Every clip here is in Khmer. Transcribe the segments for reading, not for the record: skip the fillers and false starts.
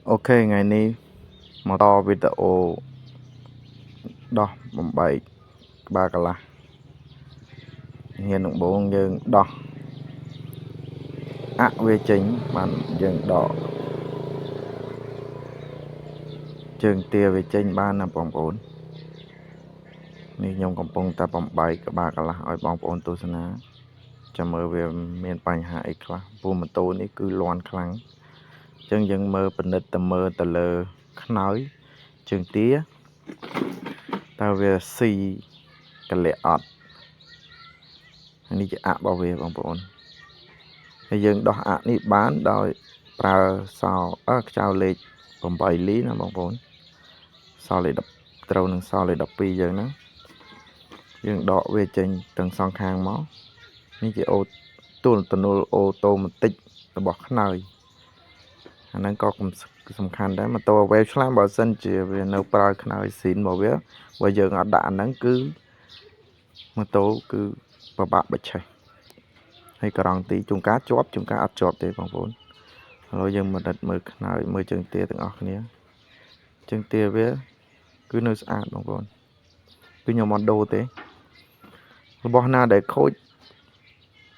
Ok ngày ní mà to video đó bấm bảy ba cả là hiện động bộ dương đó về chính bạn dương đỏ trường tia về chính ba là bóng ổnนี่ខ្ញុំកំពុងតែបំបែកក្បាលកន្លះឲ្យបងប្អូនទស្សនាចាំមើលវាមានបញ្ហាអីខ្លះព្រោះម៉ូតូនេះគឺលាន់ខ្លាំងអញ្ចឹងយើងមើលពិនិត្យទៅមើលទៅលើខ្នើយជើងទាតើវាស៊ីកលាក់អត់នេះជារបស់វាបងប្អូនហើយយើងដោះនេះបានដោយប្រើសោខ្ចៅលេខ8លីណាបងប្អូនសោលេខ10ត្រូវនឹងសោលេខ12យើងហ្នឹងយើងដកវាចេញទាំងសងខាងមកនេះជាអូទំនួលអូតូម៉ាទិករបស់ខ្នើយអាហ្នឹងក៏សំខាន់ដែរម៉ូតូវ៉េវឆ្លាមបើសិនជាវានៅប្រើខ្នើយស៊ីនមកវាបើយើងអត់ដាក់អាហ្នឹងគឺម៉ូតូគឺពិបាកបិឆេះហើយការ៉ង់ទីជួនកាលជាប់ជួនកាលអត់ជាប់ទេបងប្អូនឥឡូវយើងមកដិតមើលខ្នើយមើលជើងទាទាំងអស់គ្នាជើងទាវាគឺនៅស្អាតបងប្អូនគឺខ្ញុំអត់ដូរទេរបស់ណាដែលខូច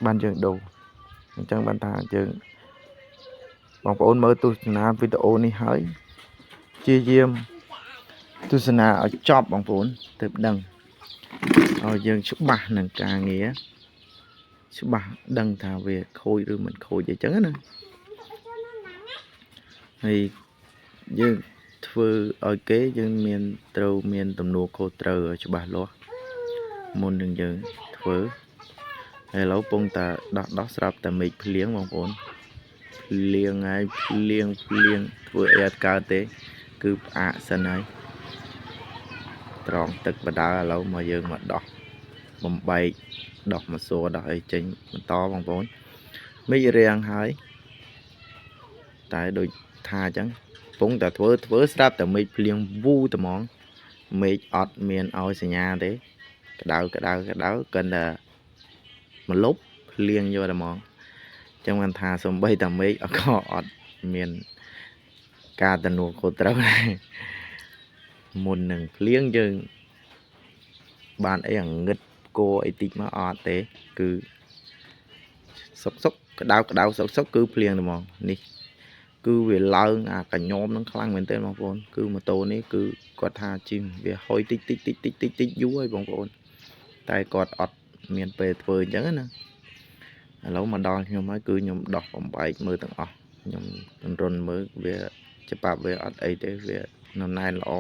បានយើងដូរអញ្ចឹងបានថាយើងបងប្អូនមើលទស្សនាវីដេអូនេះហើយព្យាយាមទស្សនាឲ្យចប់បងប្អូនទើបដឹងឲ្យយើងច្បាស់នឹងការងារច្បាស់ដឹងថាវាខូចឬមិនខូចអីចឹងណាហើយយើងធ្វើឲ្យគេយើងត្រូវមានទំនួលខុសត្រូវឲ្យច្បាស់លាស់មុននឹងយើងធ្វើហើយឥឡូវពងតែដោះស្រាប់តែមេឃភ្លៀងបងប្អូនភ្លៀងហើយភ្លៀងធ្វើអីអត់កើតទេគឺផ្អាកសិនហើយត្រង់ទឹកបដាឥឡូវមកយើងមកដោះបំបែកដោះមកសួរដោះអីចេញបន្តបងប្អូនមេឃរាំងហើយតែដូចថាអញ្ចឹងពងតែធ្វើស្រាប់តែមេឃភ្លៀងវូត្មងមេឃអត់មានឲ្យសញ្ញាទេក្តៅគិនតែមកលុបភ្លៀងយកតែហ្មងចឹងបានថាសំបីតាមេឃក៏អត់មានការទំនួលខុសត្រូវដែរមុននឹងភ្លៀងយើងបានអីងឹតគោអីតិចមកអត់ទេគឺសុកក្តៅសុកគឺភ្លៀងតែហ្មងនេះគឺវាឡើងអាកញ្ញោមនឹងខ្លាំងមែនទែនបងប្អូនគឺម៉ូតូនេះគឺគាត់ថាជីមវាហុយតិចយូរហើយបងប្អូនតែគាត់អត់មានពេលធ្វើអញ្ចឹងណាឥឡូវមកដល់ខ្ញុំហើយគឺខ្ញុំដោះបំបែកមើលទាំងអស់ខ្ញុំរុនមើលវាច្បាប់វាអត់អីទេវាណែនល្អ